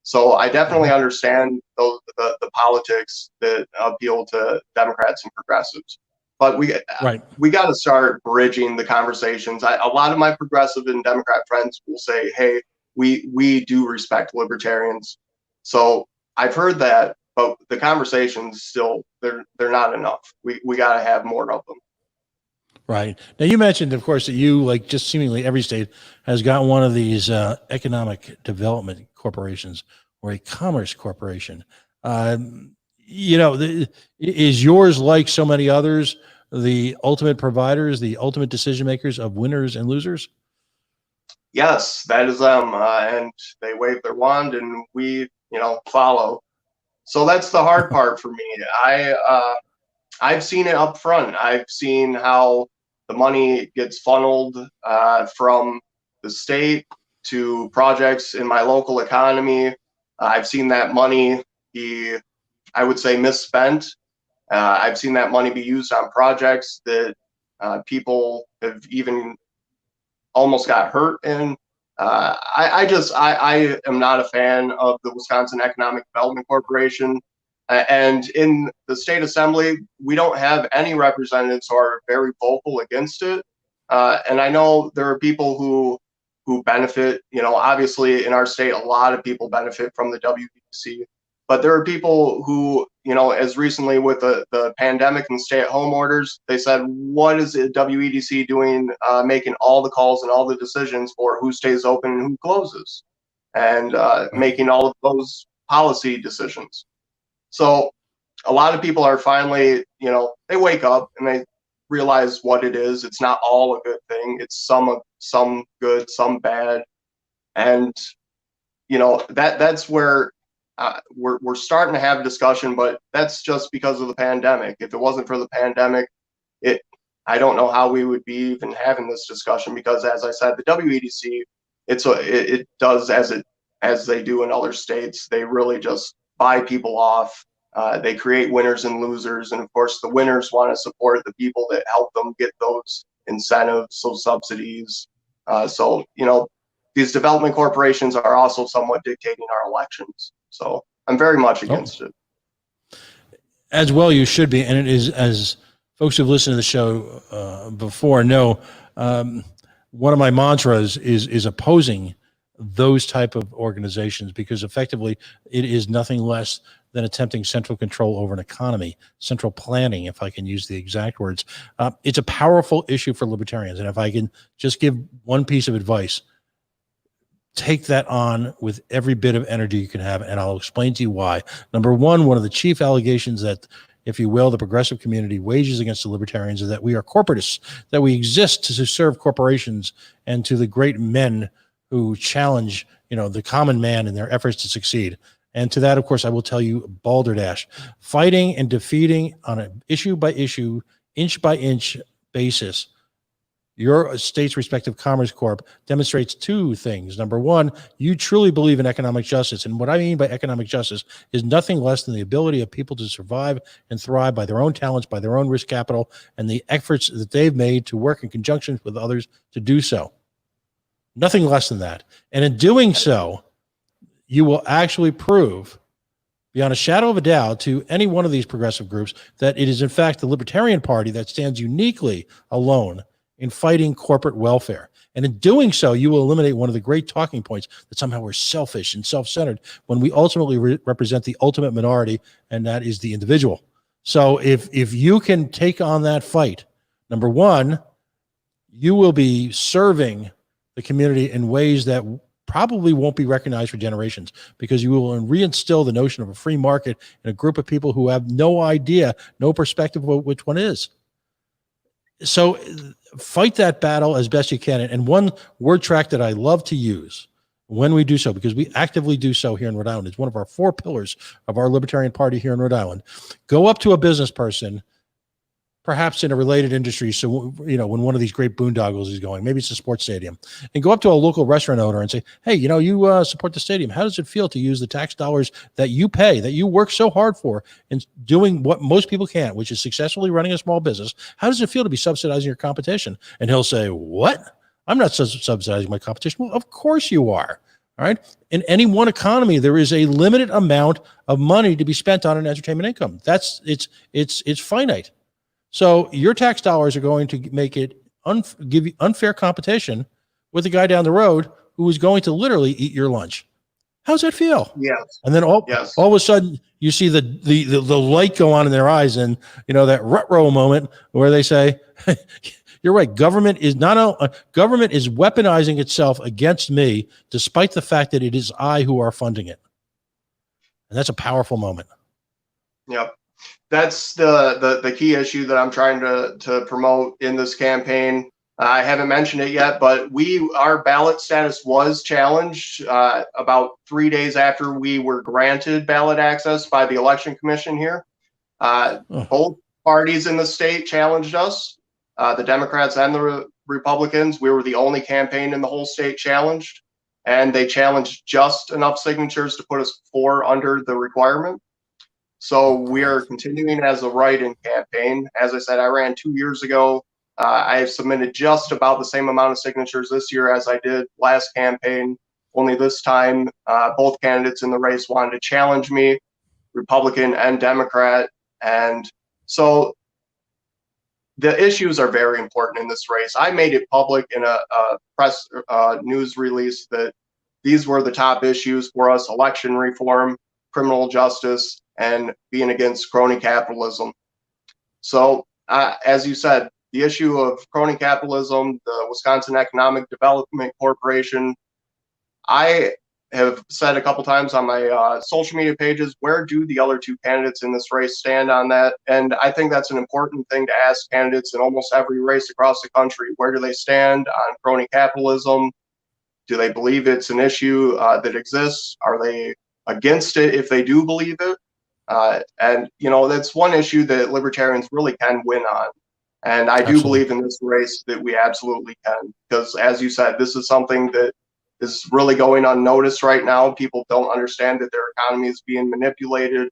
So I definitely understand the politics that appeal to Democrats and progressives. But we got to start bridging the conversations. A lot of my progressive and Democrat friends will say, "Hey, we do respect libertarians." So I've heard that, but the conversations still they're not enough. We got to have more of them. Right. Now, you mentioned, of course, that you, like just seemingly every state, has got one of these economic development corporations or a commerce corporation. Is yours, like so many others, the ultimate providers, the ultimate decision makers of winners and losers? Yes, that is them. And they wave their wand and we, follow. So that's the hard part for me. I've seen it up front. I've seen how the money gets funneled from the state to projects in my local economy. I've seen that money be, I would say, misspent. I've seen that money be used on projects that people have even almost got hurt in. I am not a fan of the Wisconsin Economic Development Corporation. And in the state assembly, we don't have any representatives who are very vocal against it. And I know there are people who benefit. Obviously in our state, a lot of people benefit from the WEDC. But there are people who, as recently with the pandemic and stay-at-home orders, they said, what is the WEDC doing, making all the calls and all the decisions for who stays open and who closes, and making all of those policy decisions. So a lot of people are finally, they wake up and they realize what it is. It's not all a good thing. It's some good, some bad. And, that's where we're starting to have a discussion, but that's just because of the pandemic. If it wasn't for the pandemic, I don't know how we would be even having this discussion, because as I said, the WEDC, it does as they do in other states. They really just buy people off. They create winners and losers. And of course, the winners want to support the people that help them get those incentives, those subsidies. So these development corporations are also somewhat dictating our elections. So I'm very much against it. As well, you should be. And it is, as folks who've listened to the show before know, one of my mantras is opposing those type of organizations, because effectively it is nothing less than attempting central control over an economy, central planning, if I can use the exact words. It's a powerful issue for libertarians. And if I can just give one piece of advice, take that on with every bit of energy you can have, and I'll explain to you why. Number one of the chief allegations that, if you will, the progressive community wages against the libertarians is that we are corporatists, that we exist to serve corporations and to the great men who challenge, the common man in their efforts to succeed. And to that, of course, I will tell you balderdash. Fighting and defeating on an issue by issue, inch by inch basis your state's respective Commerce Corp demonstrates two things. Number one, you truly believe in economic justice. And what I mean by economic justice is nothing less than the ability of people to survive and thrive by their own talents, by their own risk capital, and the efforts that they've made to work in conjunction with others to do so. Nothing less than that. And in doing so, you will actually prove beyond a shadow of a doubt to any one of these progressive groups that it is in fact the Libertarian Party that stands uniquely alone in fighting corporate welfare. And in doing so, you will eliminate one of the great talking points that somehow we're selfish and self-centered when we ultimately represent the ultimate minority, and that is the individual. So if you can take on that fight, number one, you will be serving the community in ways that probably won't be recognized for generations, because you will reinstill the notion of a free market in a group of people who have no idea, no perspective of which one is. So fight that battle as best you can. And one word track that I love to use when we do so, because we actively do so here in Rhode Island, it's one of our 4 pillars of our Libertarian Party here in Rhode Island. Go up to a business person perhaps in a related industry. So, when one of these great boondoggles is going, maybe it's a sports stadium, and go up to a local restaurant owner and say, hey, you support the stadium. How does it feel to use the tax dollars that you pay, that you work so hard for, and doing what most people can't, which is successfully running a small business? How does it feel to be subsidizing your competition? And he'll say, what? I'm not subsidizing my competition. Well, of course you are. All right. In any one economy, there is a limited amount of money to be spent on an entertainment income. It's finite. So your tax dollars are going to make it give you unfair competition with the guy down the road who is going to literally eat your lunch. How's that feel? Yes. And then all of a sudden you see the light go on in their eyes, and that rut-row moment where they say, you're right. Government is weaponizing itself against me, despite the fact that it is I who are funding it. And that's a powerful moment. Yep. That's the key issue that I'm trying to promote in this campaign. I haven't mentioned it yet, but our ballot status was challenged about 3 days after we were granted ballot access by the Election Commission here. Both parties in the state challenged us, the Democrats and the Republicans. We were the only campaign in the whole state challenged, and they challenged just enough signatures to put us 4 under the requirement. So we are continuing as a write-in campaign. As I said, I ran 2 years ago. I have submitted just about the same amount of signatures this year as I did last campaign. Only this time, both candidates in the race wanted to challenge me, Republican and Democrat. And so the issues are very important in this race. I made it public in a press news release that these were the top issues for us: election reform, criminal justice, and being against crony capitalism. So, as you said, the issue of crony capitalism, the Wisconsin Economic Development Corporation, I have said a couple times on my social media pages, where do the other 2 candidates in this race stand on that? And I think that's an important thing to ask candidates in almost every race across the country. Where do they stand on crony capitalism? Do they believe it's an issue that exists? Are they against it if they do believe it? And that's one issue that libertarians really can win on. And I do believe in this race that we absolutely can, because as you said, this is something that is really going unnoticed right now. People don't understand that their economy is being manipulated.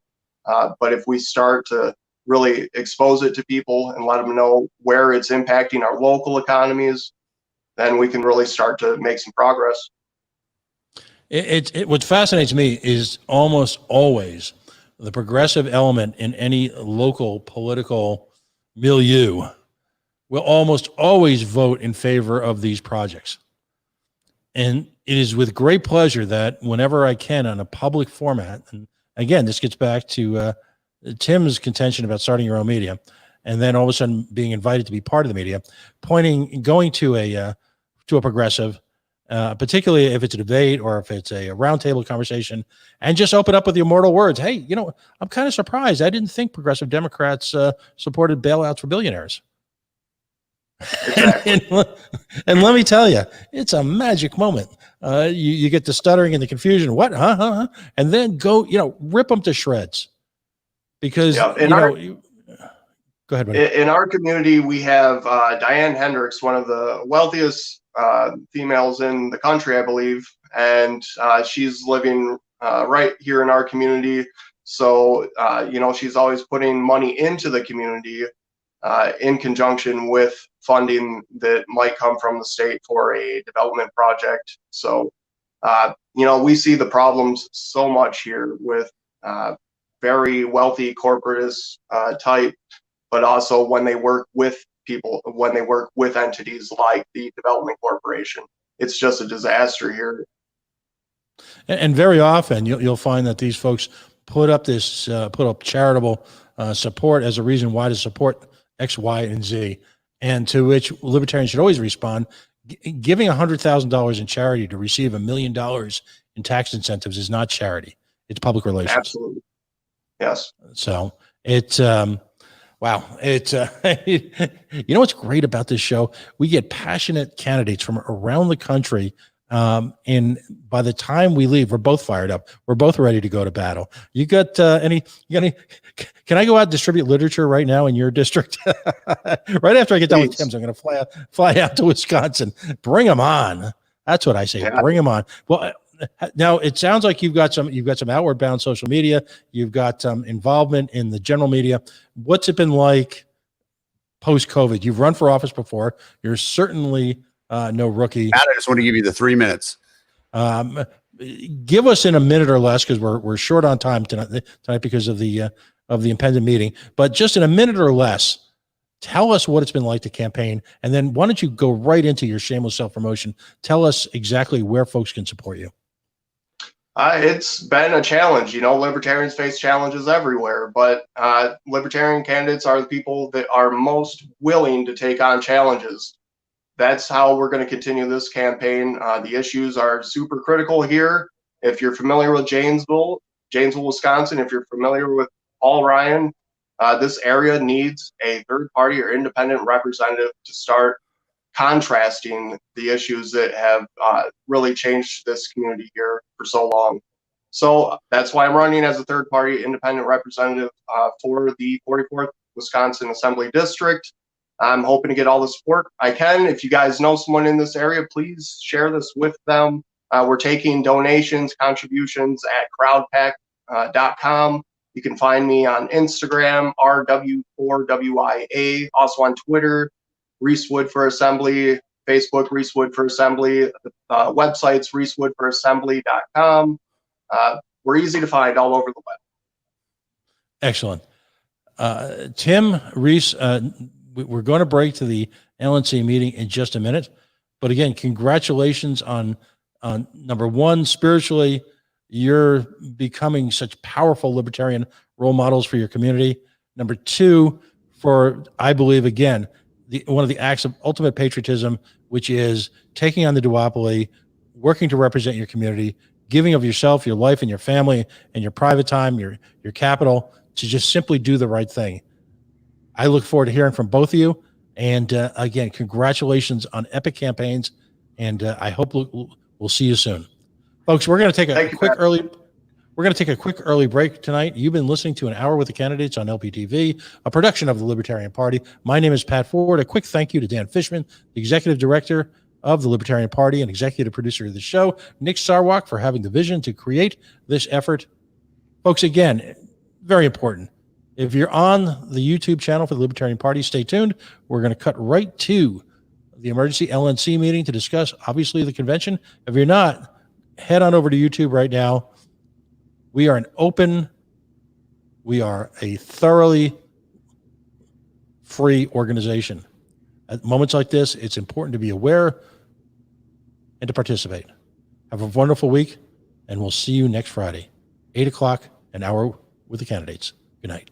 But if we start to really expose it to people and let them know where it's impacting our local economies, then we can really start to make some progress. What fascinates me is almost always the progressive element in any local political milieu will almost always vote in favor of these projects. And it is with great pleasure that whenever I can on a public format, and again, this gets back to Tim's contention about starting your own media, and then all of a sudden being invited to be part of the media, going to a progressive, particularly if it's a debate or if it's a roundtable conversation, and just open up with the immortal words. Hey, I'm kind of surprised. I didn't think progressive Democrats supported bailouts for billionaires. Exactly. and let me tell you, it's a magic moment. You get the stuttering and the confusion. What? Huh? And then go, rip them to shreds. Because, go ahead, buddy. In our community, we have Diane Hendricks, one of the wealthiest females in the country, I believe. And she's living right here in our community. So, she's always putting money into the community in conjunction with funding that might come from the state for a development project. So, we see the problems so much here with very wealthy corporatist type, but also when they work with people, when they work with entities like the Development Corporation, it's just a disaster here. And very often you'll find that these folks put up charitable support as a reason why to support X, Y, and Z, and to which libertarians should always respond: giving $100,000 in charity to receive $1 million in tax incentives is not charity; it's public relations. Absolutely, yes. So it's wow. It's what's great about this show? We get passionate candidates from around the country And by the time we leave, we're both fired up. We're both ready to go to battle. You got any? Can I go out and distribute literature right now in your district? Right after I get done with Tim's, I'm going to fly out to Wisconsin. Bring them on. That's what I say. Yeah. Bring them on. Well, now it sounds like you've got some outward bound social media. You've got some involvement in the general media. What's it been like post COVID? You've run for office before. You're certainly no rookie. Matt, I just want to give you the 3 minutes. Give us in a minute or less, because we're short on time tonight because of the impending meeting. But just in a minute or less, tell us what it's been like to campaign, and then why don't you go right into your shameless self-promotion? Tell us exactly where folks can support you. It's been a challenge. Libertarians face challenges everywhere, but libertarian candidates are the people that are most willing to take on challenges. That's how we're going to continue this campaign. The issues are super critical here. If you're familiar with Janesville, Wisconsin, if you're familiar with Paul Ryan, this area needs a third party or independent representative to start contrasting the issues that have really changed this community here for so long. So that's why I'm running as a third party independent representative for the 44th Wisconsin Assembly District. I'm hoping to get all the support I can. If you guys know someone in this area, please share this with them. We're taking donations, contributions at crowdpack.com. You can find me on Instagram, RW4WIA, also on Twitter, Reese Wood for Assembly, Facebook, Reese Wood for Assembly, websites, reesewoodforassembly.com. We're easy to find all over the web. Excellent. Tim, Reese, we're going to break to the LNC meeting in just a minute. But again, congratulations on number one, spiritually, you're becoming such powerful libertarian role models for your community. Number two, for, I believe, again, one of the acts of ultimate patriotism, which is taking on the duopoly, working to represent your community, giving of yourself, your life, and your family, and your private time, your capital, to just simply do the right thing. I look forward to hearing from both of you. And again, congratulations on epic campaigns. And I hope we'll see you soon. Folks, we're going to take a quick early break tonight. You've been listening to An Hour with the Candidates on LPTV, a production of the Libertarian Party. My name is Pat Ford. A quick thank you to Dan Fishman, the executive director of the Libertarian Party and executive producer of the show, Nick Sarwak, for having the vision to create this effort. Folks, again, very important. If you're on the YouTube channel for the Libertarian Party, stay tuned. We're going to cut right to the emergency LNC meeting to discuss, obviously, the convention. If you're not, head on over to YouTube right now. We are a thoroughly free organization. At moments like this, it's important to be aware and to participate. Have a wonderful week, and we'll see you next Friday, 8 o'clock, An Hour with the Candidates. Good night.